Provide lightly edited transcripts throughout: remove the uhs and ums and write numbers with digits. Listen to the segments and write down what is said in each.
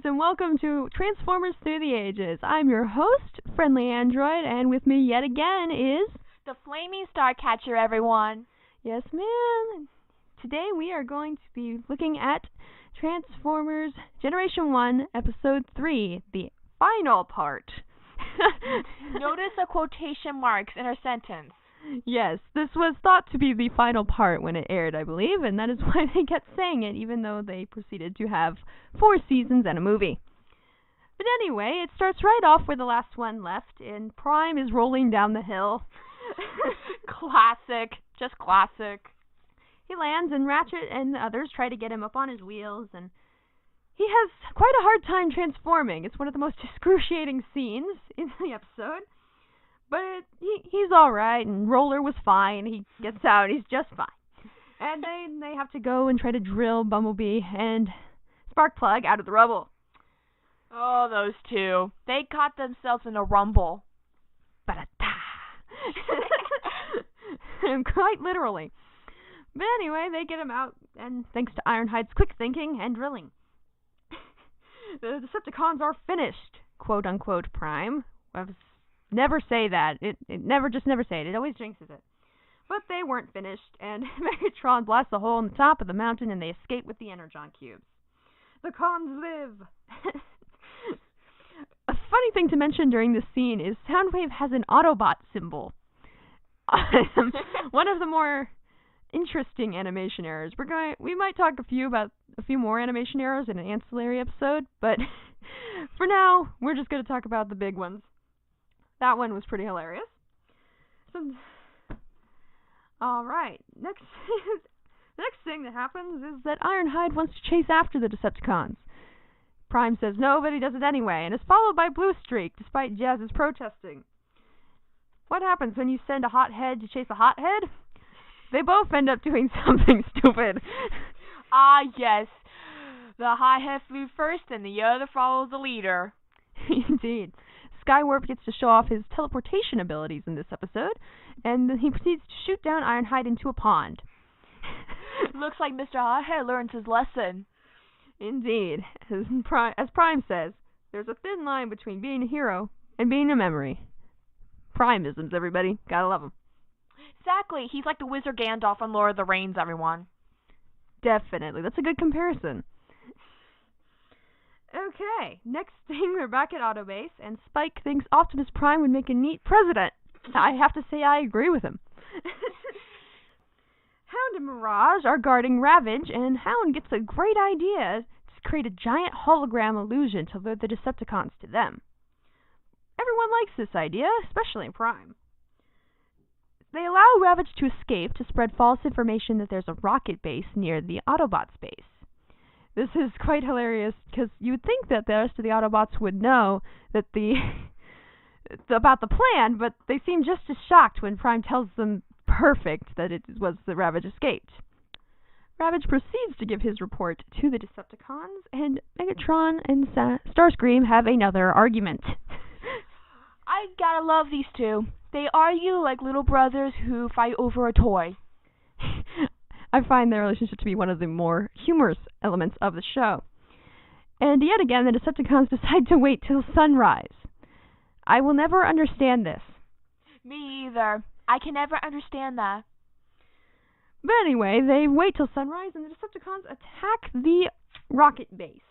and welcome to Transformers Through the Ages. I'm your host, Friendly Android, and with me yet again is... the Flaming Starcatcher, everyone. Yes, ma'am. Today we are going to be looking at Transformers Generation 1, Episode 3, the final part. Notice the quotation marks in our sentence. Yes, this was thought to be the final part when it aired, I believe, and that is why they kept saying it, even though they proceeded to have 4 seasons and a movie. But anyway, it starts right off where the last one left, and Prime is rolling down the hill. Classic. Just classic. He lands, and Ratchet and the others try to get him up on his wheels, and he has quite a hard time transforming. It's one of the most excruciating scenes in the episode. But he's alright, and Roller was fine. He gets out, he's just fine. And they have to go and try to drill Bumblebee and Sparkplug out of the rubble. Oh, those two. They caught themselves in a rumble. Ba-da-da. Quite literally. But anyway, they get him out, and thanks to Ironhide's quick thinking and drilling. The Decepticons are finished, quote-unquote, Prime. Never say that. It never say it. It always jinxes it. But they weren't finished, and Megatron blasts a hole in the top of the mountain, and they escape with the Energon cubes. The cons live! A funny thing to mention during this scene is Soundwave has an Autobot symbol. One of the more interesting animation errors. We might talk about a few more animation errors in an ancillary episode, but for now, we're just going to talk about the big ones. That one was pretty hilarious. Alright, next thing that happens is that Ironhide wants to chase after the Decepticons. Prime says no, but he does it anyway, and is followed by Blue Streak, despite Jazz's protesting. What happens when you send a hothead to chase a hothead? They both end up doing something stupid. Ah, yes. The hothead flew first, and the other follows the leader. Indeed. Skywarp gets to show off his teleportation abilities in this episode, and then he proceeds to shoot down Ironhide into a pond. Looks like Mr. Hothead learns his lesson. Indeed. As Prime says, there's a thin line between being a hero and being a memory. Primeisms, everybody. Gotta love him. Exactly. He's like the Wizard Gandalf on Lord of the Rings, everyone. Definitely. That's a good comparison. Okay, next thing, we're back at Autobase, and Spike thinks Optimus Prime would make a neat president. I have to say I agree with him. Hound and Mirage are guarding Ravage, and Hound gets a great idea to create a giant hologram illusion to lure the Decepticons to them. Everyone likes this idea, especially Prime. They allow Ravage to escape to spread false information that there's a rocket base near the Autobots' base. This is quite hilarious, because you would think that the rest of the Autobots would know that about the plan, but they seem just as shocked when Prime tells them perfect that it was that Ravage escaped. Ravage proceeds to give his report to the Decepticons, and Megatron and Starscream have another argument. I gotta love these two. They argue like little brothers who fight over a toy. I find their relationship to be one of the more humorous elements of the show. And yet again, the Decepticons decide to wait till sunrise. I will never understand this. Me either. I can never understand that. But anyway, they wait till sunrise, and the Decepticons attack the rocket base.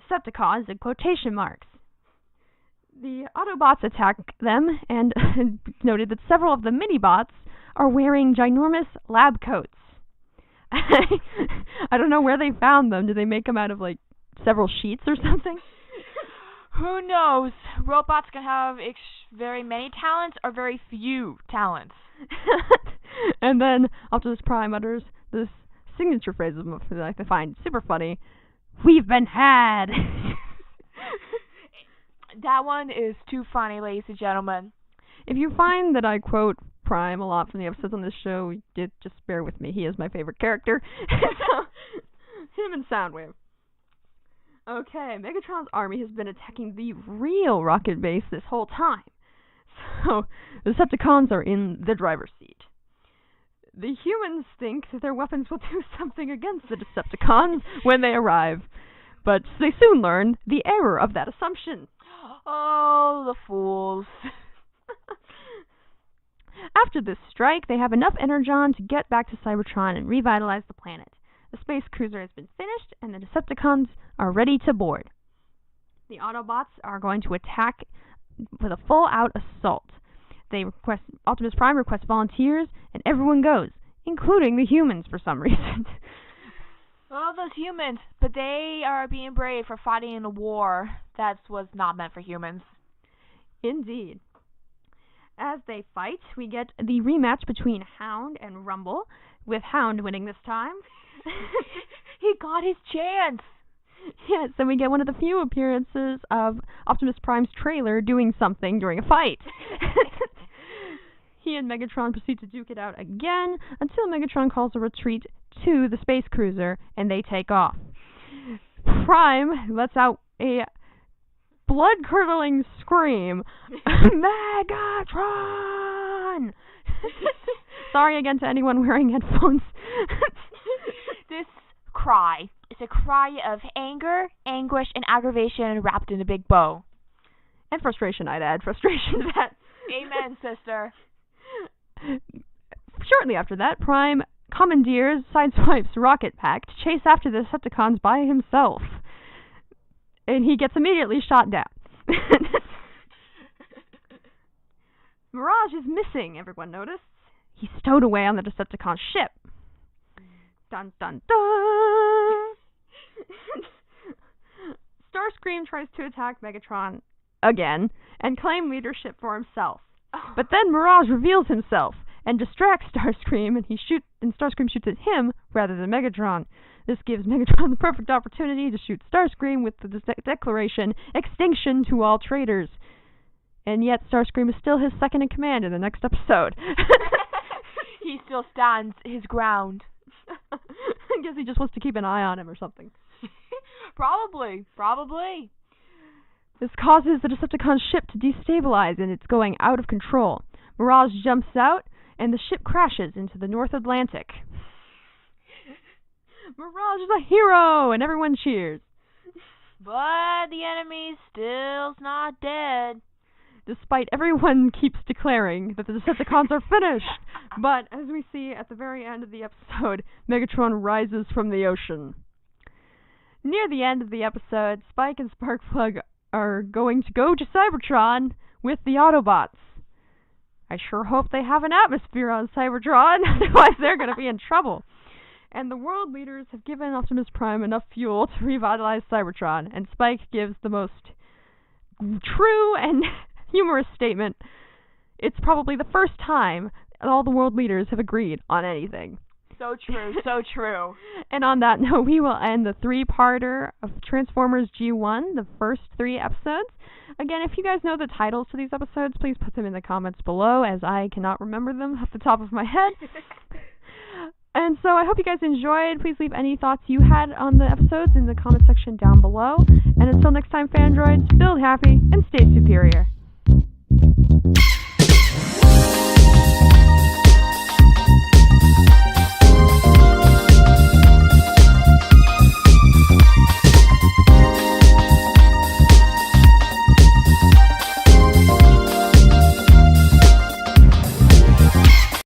Decepticons in quotation marks. The Autobots attack them, and noted that several of the mini-bots are wearing ginormous lab coats. I don't know where they found them. Did they make them out of, like, several sheets or something? Who knows? Robots can have very many talents or very few talents. And then Optimus Prime utters this signature phrase that I find super funny. We've been had! That one is too funny, ladies and gentlemen. If you find that I quote Prime a lot from the episodes on this show, just bear with me. He is my favorite character. So, him and Soundwave. Okay, Megatron's army has been attacking the real rocket base this whole time. So, the Decepticons are in the driver's seat. The humans think that their weapons will do something against the Decepticons when they arrive. But they soon learn the error of that assumption. Oh, the fools. After this strike, they have enough energon to get back to Cybertron and revitalize the planet. The space cruiser has been finished, and the Decepticons are ready to board. The Autobots are going to attack with a full-out assault. Optimus Prime requests volunteers, and everyone goes, including the humans for some reason. Oh, those humans. But they are being brave for fighting in a war that was not meant for humans. Indeed. As they fight, we get the rematch between Hound and Rumble, with Hound winning this time. He got his chance. Yes, and we get one of the few appearances of Optimus Prime's trailer doing something during a fight. He and Megatron proceed to duke it out again until Megatron calls a retreat to the space cruiser and they take off. Prime lets out a blood-curdling scream. Megatron! Sorry again to anyone wearing headphones. This cry is a cry of anger, anguish, and aggravation wrapped in a big bow. And frustration, I'd add. Frustration to that. Amen, sister. Shortly after that, Prime commandeers Sideswipe's rocket pack to chase after the Decepticons by himself. And he gets immediately shot down. Mirage is missing, everyone noticed. He's stowed away on the Decepticon ship. Dun dun dun! Starscream tries to attack Megatron again and claim leadership for himself. But then Mirage reveals himself and distracts Starscream, and Starscream shoots at him rather than Megatron. This gives Megatron the perfect opportunity to shoot Starscream with the declaration, "Extinction to all traitors." And yet Starscream is still his second in command in the next episode. He still stands his ground. I guess he just wants to keep an eye on him or something. Probably. This causes the Decepticon ship to destabilize, and it's going out of control. Mirage jumps out, and the ship crashes into the North Atlantic. Mirage is a hero, and everyone cheers. But the enemy still's not dead. Despite everyone keeps declaring that the Decepticons are finished. But, as we see at the very end of the episode, Megatron rises from the ocean. Near the end of the episode, Spike and Sparkplug are going to go to Cybertron with the Autobots. I sure hope they have an atmosphere on Cybertron, otherwise they're going to be in trouble. And the world leaders have given Optimus Prime enough fuel to revitalize Cybertron, and Spike gives the most true and humorous statement. It's probably the first time all the world leaders have agreed on anything. So true, so true. And on that note, we will end the three-parter of Transformers G1, the first 3 episodes. Again, if you guys know the titles to these episodes, please put them in the comments below, as I cannot remember them off the top of my head. And so I hope you guys enjoyed. Please leave any thoughts you had on the episodes in the comment section down below. And until next time, Fandroids, build happy and stay superior.